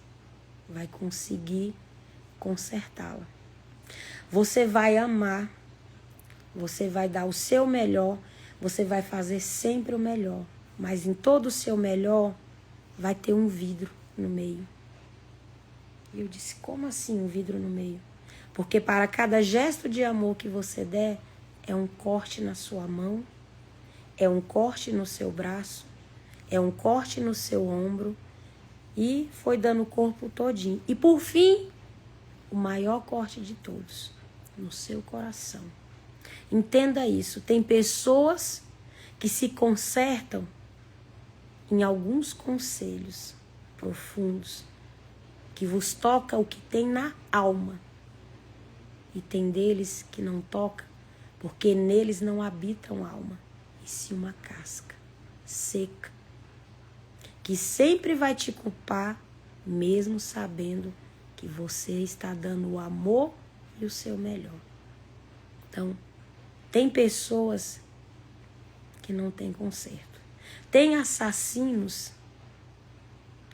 [SPEAKER 1] vai conseguir consertá-la. Você vai amar, você vai dar o seu melhor, você vai fazer sempre o melhor, mas em todo o seu melhor vai ter um vidro no meio. E eu disse, como assim um vidro no meio? Porque para cada gesto de amor que você der, é um corte na sua mão, é um corte no seu braço, é um corte no seu ombro, e foi dando o corpo todinho. E por fim, o maior corte de todos, no seu coração. Entenda isso, tem pessoas que se consertam em alguns conselhos profundos, que vos toca o que tem na alma. E tem deles que não toca, porque neles não habitam alma, e sim uma casca seca, que sempre vai te culpar, mesmo sabendo que você está dando o amor e o seu melhor. Então, tem pessoas que não têm conserto. Tem assassinos,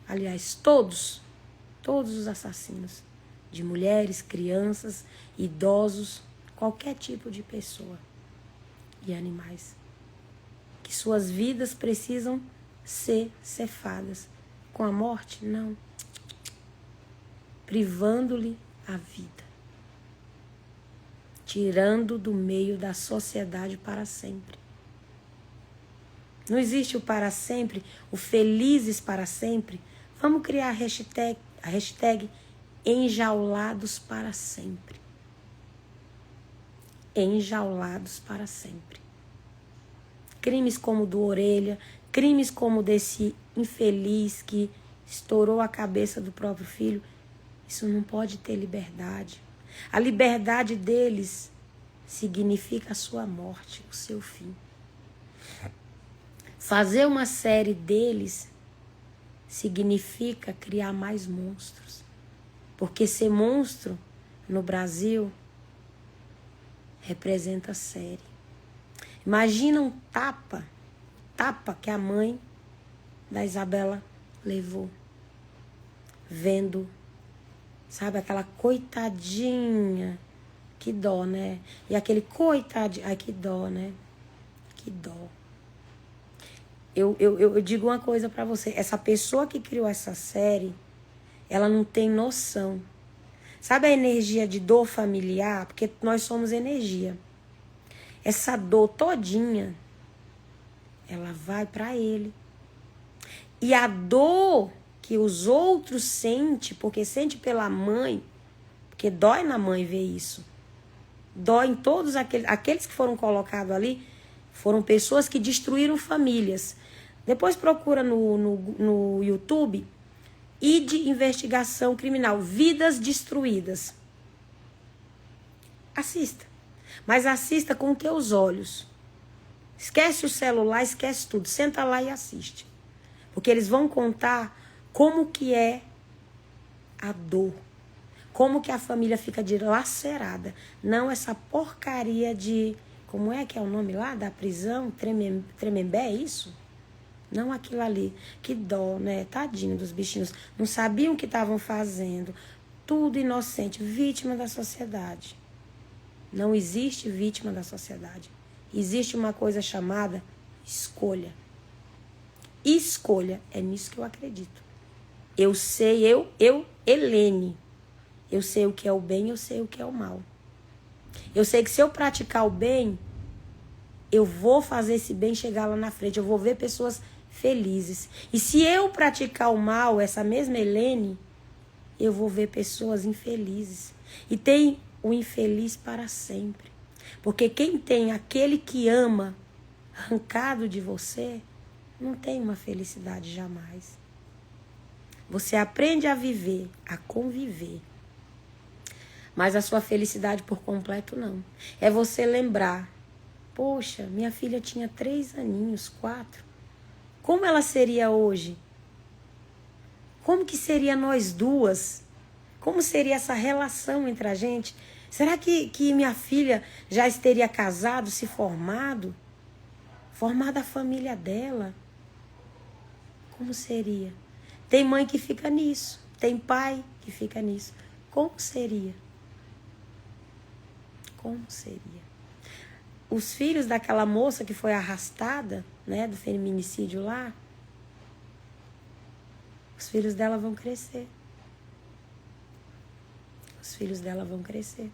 [SPEAKER 1] aliás, todos os assassinos, de mulheres, crianças, idosos, qualquer tipo de pessoa e animais, que suas vidas precisam ser cefadas. Com a morte, não. Privando-lhe a vida. Tirando do meio da sociedade para sempre. Não existe o para sempre, o felizes para sempre. Vamos criar a hashtag enjaulados para sempre. Enjaulados para sempre. Crimes como o do Orelha, crimes como o desse infeliz que estourou a cabeça do próprio filho, isso não pode ter liberdade. A liberdade deles significa a sua morte, o seu fim. Fazer uma série deles significa criar mais monstros. Porque ser monstro no Brasil representa série. Imagina um tapa que a mãe da Isabela levou, vendo, sabe, aquela coitadinha, que dó, né? E aquele coitadinho, ai, que dó, né? Que dó. Eu digo uma coisa pra você, essa pessoa que criou essa série, ela não tem noção. Sabe a energia de dor familiar? Porque nós somos energia. Essa dor todinha, ela vai para ele. E a dor que os outros sentem, porque sente pela mãe, porque dói na mãe ver isso. Dói em todos aqueles que foram colocados ali, foram pessoas que destruíram famílias. Depois procura no YouTube, ID Investigação Criminal, Vidas Destruídas. Assista. Mas assista com teus olhos. Esquece o celular, esquece tudo. Senta lá e assiste. Porque eles vão contar como que é a dor. Como que a família fica dilacerada. Não essa porcaria de... Como é que é o nome lá da prisão? Tremembé, é isso? Não aquilo ali. Que dó, né? Tadinho dos bichinhos. Não sabiam o que estavam fazendo. Tudo inocente. Vítima da sociedade. Não existe vítima da sociedade. Existe uma coisa chamada escolha. Escolha. É nisso que eu acredito. Eu sei, Helene. Eu sei o que é o bem, eu sei o que é o mal. Eu sei que se eu praticar o bem, eu vou fazer esse bem chegar lá na frente. Eu vou ver pessoas felizes. E se eu praticar o mal, essa mesma Helene, eu vou ver pessoas infelizes. E tem o infeliz para sempre. Porque quem tem aquele que ama arrancado de você, não tem uma felicidade jamais. Você aprende a viver, a conviver. Mas a sua felicidade por completo não. É você lembrar, poxa, minha filha tinha 3 aninhos, 4. Como ela seria hoje? Como que seria nós duas? Como seria essa relação entre a gente? Será que minha filha já teria casado, se formado? Formada a família dela? Como seria? Tem mãe que fica nisso. Tem pai que fica nisso. Como seria? Como seria? Os filhos daquela moça que foi arrastada, né, do feminicídio lá, os filhos dela vão crescer. Os filhos dela vão crescer.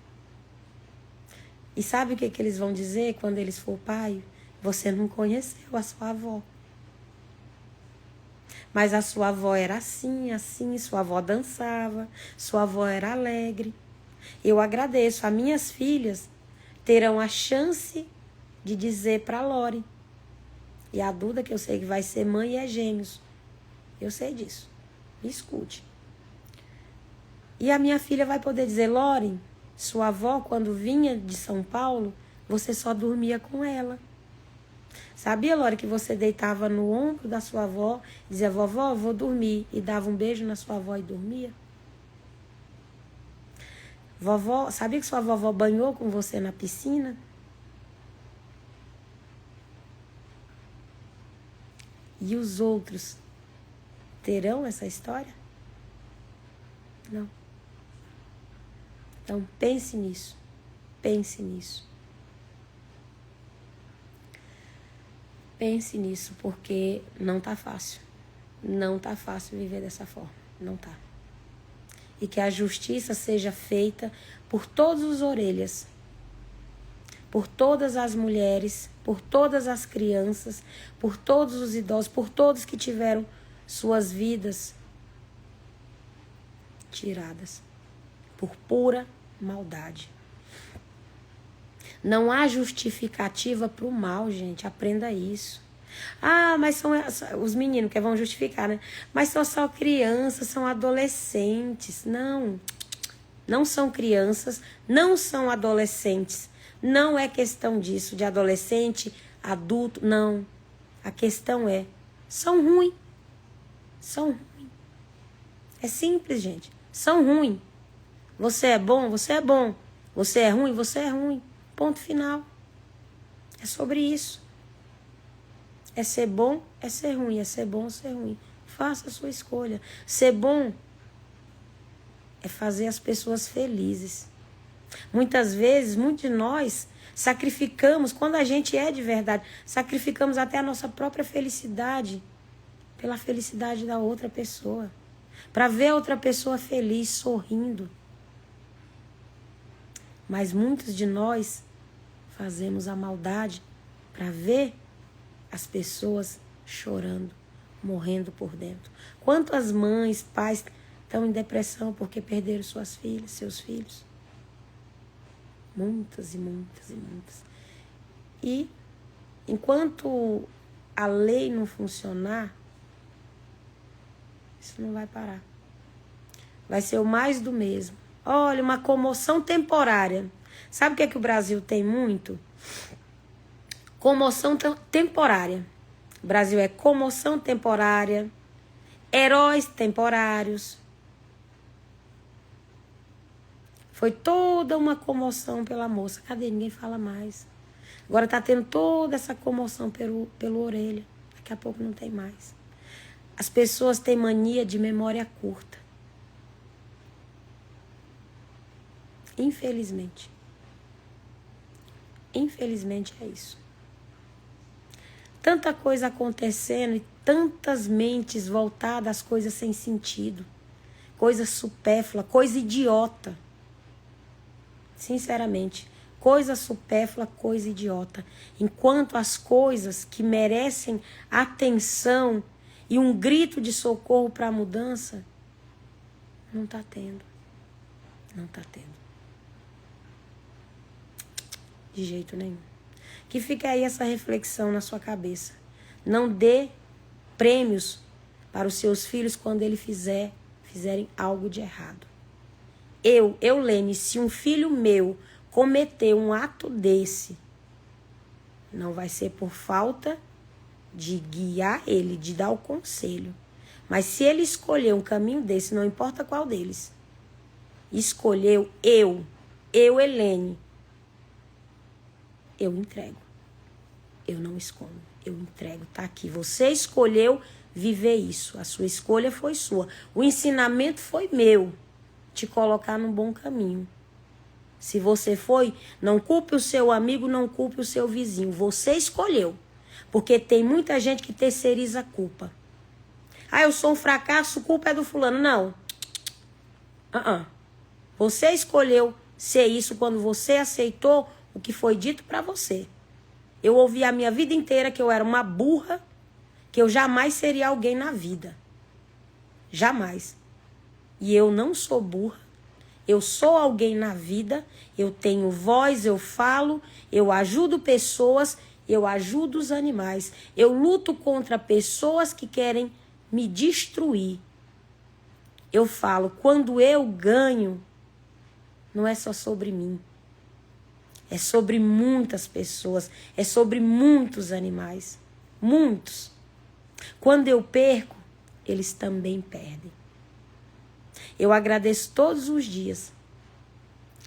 [SPEAKER 1] E sabe o que eles vão dizer quando eles for pai? Você não conheceu a sua avó. Mas a sua avó era assim, assim, sua avó dançava, sua avó era alegre. Eu agradeço. As minhas filhas terão a chance de dizer para a Lore. E a Duda, que eu sei que vai ser mãe, é gêmeos. Eu sei disso. Me escute. E a minha filha vai poder dizer, Lore, sua avó, quando vinha de São Paulo, você só dormia com ela. Sabia, Lore, que você deitava no ombro da sua avó, dizia, vovó, vou dormir, e dava um beijo na sua avó e dormia? Vovó, sabia que sua vovó banhou com você na piscina? E os outros terão essa história? Não. Então pense nisso. Pense nisso. Pense nisso, porque não tá fácil. Não tá fácil viver dessa forma. Não tá. E que a justiça seja feita por todas as orelhas, por todas as mulheres, por todas as crianças, por todos os idosos, por todos que tiveram suas vidas tiradas por pura maldade. Não há justificativa para o mal, gente. Aprenda isso. Ah, mas são os meninos que vão justificar, né? Mas são só crianças, são adolescentes. Não. Não são crianças, não são adolescentes. Não é questão disso, de adolescente, adulto, não. A questão é, são ruins. São ruins. É simples, gente. São ruins. Você é bom, você é bom. Você é ruim, você é ruim. Ponto final. É sobre isso. É ser bom, é ser ruim. É ser bom, é ser ruim. Faça a sua escolha. Ser bom é fazer as pessoas felizes. Muitas vezes, muitos de nós sacrificamos, quando a gente é de verdade, sacrificamos até a nossa própria felicidade pela felicidade da outra pessoa. Para ver a outra pessoa feliz, sorrindo. Mas muitos de nós fazemos a maldade para ver as pessoas chorando, morrendo por dentro. Quantas mães, pais estão em depressão porque perderam suas filhas, seus filhos? Muitas e muitas e muitas. E enquanto a lei não funcionar, isso não vai parar. Vai ser o mais do mesmo. Olha, uma comoção temporária. Sabe o que é que o Brasil tem muito? Comoção temporária. O Brasil é comoção temporária, heróis temporários. Foi toda uma comoção pela moça. Cadê? Ninguém fala mais. Agora tá tendo toda essa comoção pelo orelha. Daqui a pouco não tem mais. As pessoas têm mania de memória curta. Infelizmente. Infelizmente é isso. Tanta coisa acontecendo e tantas mentes voltadas às coisas sem sentido. Coisa supérflua, coisa idiota. Sinceramente, coisa supérflua, coisa idiota. Enquanto as coisas que merecem atenção e um grito de socorro para a mudança, não está tendo. Não está tendo. De jeito nenhum. Que fique aí essa reflexão na sua cabeça. Não dê prêmios para os seus filhos quando eles fizerem algo de errado. Lene, se um filho meu cometer um ato desse, não vai ser por falta de guiar ele, de dar o conselho. Mas se ele escolher um caminho desse, não importa qual deles, escolheu eu, Helene, eu entrego. Eu não escondo, eu entrego, tá aqui. Você escolheu viver isso, a sua escolha foi sua. O ensinamento foi meu, te colocar num bom caminho. Se você foi, não culpe o seu amigo, não culpe o seu vizinho. Você escolheu. Porque tem muita gente que terceiriza a culpa. Ah, eu sou um fracasso, culpa é do fulano. Não. Você escolheu ser isso quando você aceitou o que foi dito para você. Eu ouvi a minha vida inteira que eu era uma burra, que eu jamais seria alguém na vida. Jamais. E eu não sou burra. Eu sou alguém na vida, eu tenho voz, eu falo, eu ajudo pessoas, eu ajudo os animais. Eu luto contra pessoas que querem me destruir. Eu falo, quando eu ganho, não é só sobre mim. É sobre muitas pessoas, é sobre muitos animais. Muitos. Quando eu perco, eles também perdem. Eu agradeço todos os dias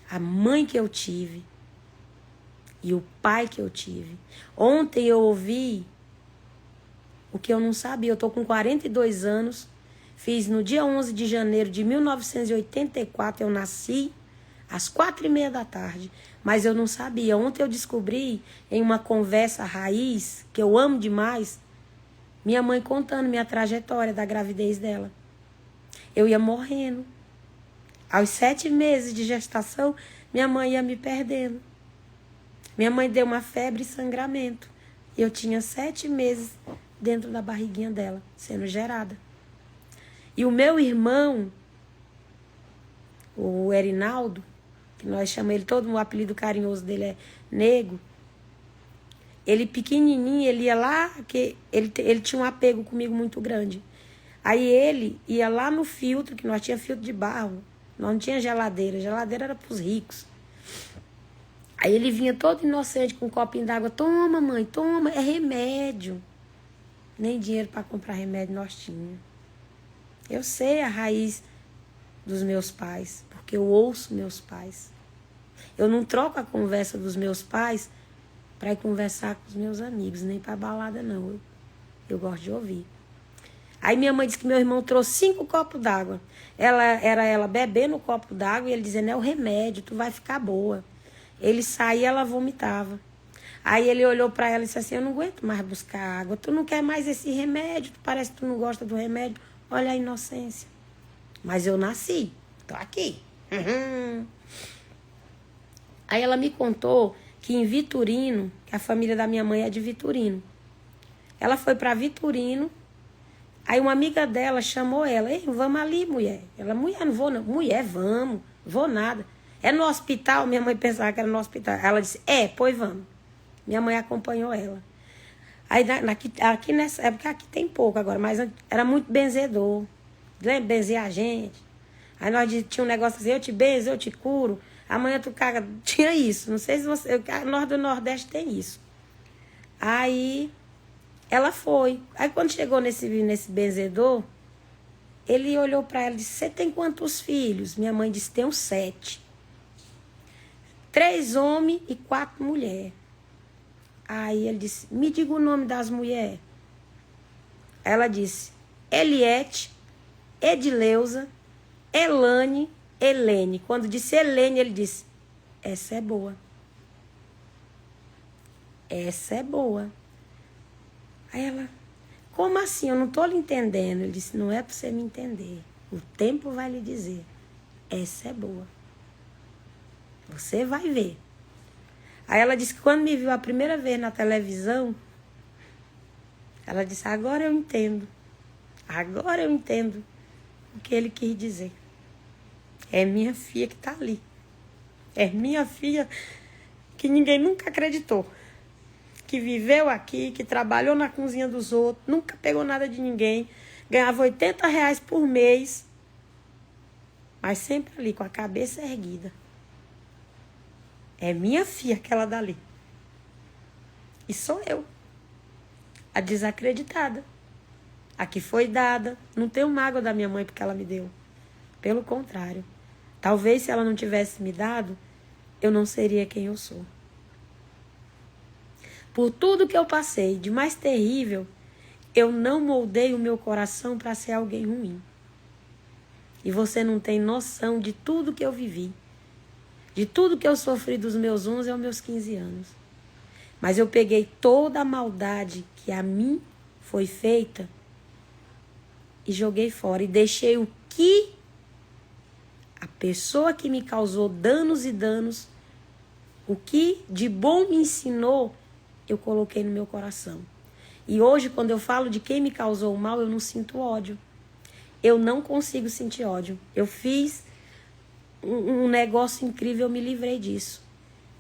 [SPEAKER 1] a mãe que eu tive e o pai que eu tive. Ontem eu ouvi o que eu não sabia. Eu estou com 42 anos. Fiz no dia 11 de janeiro de 1984. Eu nasci às 4h30 da tarde. Mas eu não sabia. Ontem eu descobri em uma conversa raiz, que eu amo demais, minha mãe contando minha trajetória da gravidez dela. Eu ia morrendo. Aos 7 meses de gestação, minha mãe ia me perdendo. Minha mãe deu uma febre e sangramento. E eu tinha 7 meses dentro da barriguinha dela, sendo gerada. E o meu irmão, o Erinaldo, que nós chamamos ele, todo o apelido carinhoso dele é Nego. Ele pequenininho, ele ia lá, que ele tinha um apego comigo muito grande. Aí ele ia lá no filtro, que nós tinha filtro de barro. Nós não tinha geladeira. Geladeira era para os ricos. Aí ele vinha todo inocente com um copinho d'água. Toma, mãe, toma. É remédio. Nem dinheiro para comprar remédio nós tínhamos. Eu sei a raiz dos meus pais, porque eu ouço meus pais. Eu não troco a conversa dos meus pais para ir conversar com os meus amigos, nem para balada, não. Eu gosto de ouvir. Aí minha mãe disse que meu irmão trouxe 5 copos d'água. Ela bebendo o copo d'água e ele dizendo, é o remédio, tu vai ficar boa. Ele saía e ela vomitava. Aí ele olhou para ela e disse assim, eu não aguento mais buscar água. Tu não quer mais esse remédio, parece que tu não gosta do remédio. Olha a inocência. Mas eu nasci, tô aqui. Aí ela me contou que em Vitorino, que a família da minha mãe é de Vitorino. Ela foi para Vitorino. Aí uma amiga dela chamou ela. Ei, vamos ali, mulher. Ela, mulher, não vou não. Mulher, vamos. Vou nada. É no hospital? Minha mãe pensava que era no hospital. Ela disse, pois vamos. Minha mãe acompanhou ela. Aí aqui nessa época, aqui tem pouco agora, mas era muito benzedor. Lembra? Benzer a gente. Aí nós tinha um negócio assim, eu te benzo, eu te curo. Amanhã tu caga. Tinha isso. Não sei se você... Nós do Nordeste tem isso. Aí... ela foi. Aí quando chegou nesse benzedor, ele olhou para ela e disse, você tem quantos filhos? Minha mãe disse, tenho 7. 3 homens e 4 mulheres. Aí ele disse, me diga o nome das mulheres. Ela disse, Eliette, Edileuza, Elane, Helene. Quando disse Helene, ele disse, essa é boa. Essa é boa. Aí ela, como assim? Eu não estou lhe entendendo. Ele disse, não é para você me entender. O tempo vai lhe dizer. Essa é boa. Você vai ver. Aí ela disse que quando me viu a primeira vez na televisão, ela disse, agora eu entendo. Agora eu entendo o que ele quis dizer. É minha filha que está ali. É minha filha que ninguém nunca acreditou. Que viveu aqui, que trabalhou na cozinha dos outros, nunca pegou nada de ninguém, ganhava R$ 80 por mês, mas sempre ali com a cabeça erguida. É minha filha aquela dali. E sou eu, a desacreditada, a que foi dada. Não tenho mágoa da minha mãe porque ela me deu. Pelo contrário, talvez se ela não tivesse me dado, eu não seria quem eu sou. Por tudo que eu passei de mais terrível, eu não moldei o meu coração para ser alguém ruim. E você não tem noção de tudo que eu vivi. De tudo que eu sofri dos meus 11 aos meus 15 anos. Mas eu peguei toda a maldade que a mim foi feita e joguei fora. E deixei o que a pessoa que me causou danos e danos, o que de bom me ensinou, eu coloquei no meu coração. E hoje, quando eu falo de quem me causou o mal, eu não sinto ódio. Eu não consigo sentir ódio. Eu fiz um negócio incrível, eu me livrei disso.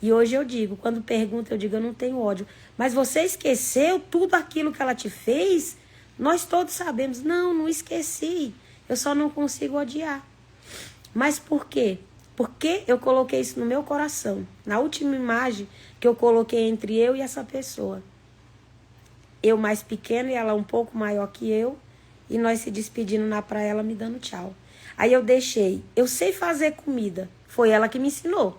[SPEAKER 1] E hoje eu digo, quando perguntam, eu digo, eu não tenho ódio. Mas você esqueceu tudo aquilo que ela te fez? Nós todos sabemos. Não, não esqueci. Eu só não consigo odiar. Mas por quê? Porque eu coloquei isso no meu coração. Na última imagem que eu coloquei entre eu e essa pessoa. Eu mais pequena e ela um pouco maior que eu. E nós se despedindo na praia, ela me dando tchau. Aí eu deixei. Eu sei fazer comida. Foi ela que me ensinou.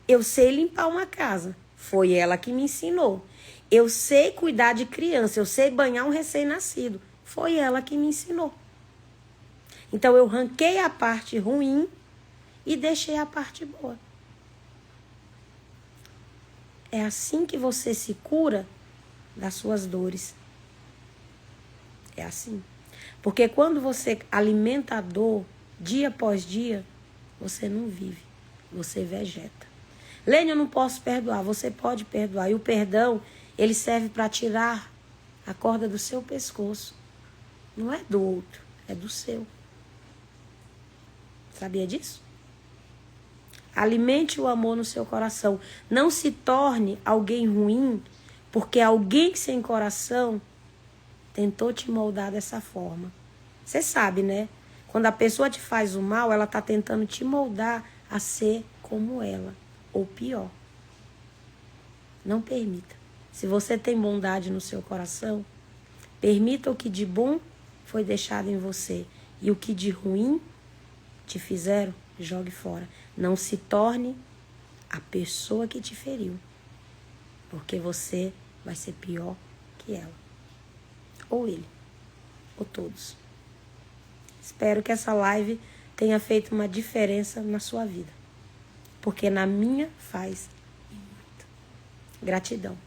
[SPEAKER 1] Eu sei limpar uma casa. Foi ela que me ensinou. Eu sei cuidar de criança. Eu sei banhar um recém-nascido. Foi ela que me ensinou. Então eu ranquei a parte ruim e deixei a parte boa. É assim que você se cura das suas dores. É assim. Porque quando você alimenta a dor dia após dia, você não vive, você vegeta. Lênia, eu não posso perdoar. Você pode perdoar. E o perdão, ele serve para tirar a corda do seu pescoço. Não é do outro, é do seu. Sabia disso? Alimente o amor no seu coração. Não se torne alguém ruim, porque alguém sem coração tentou te moldar dessa forma. Você sabe, né? Quando a pessoa te faz o mal, ela está tentando te moldar a ser como ela, ou pior. Não permita. Se você tem bondade no seu coração, permita o que de bom foi deixado em você e o que de ruim te fizeram, jogue fora. Não se torne a pessoa que te feriu, porque você vai ser pior que ela. Ou ele, ou todos. Espero que essa live tenha feito uma diferença na sua vida, porque na minha faz muito. Gratidão.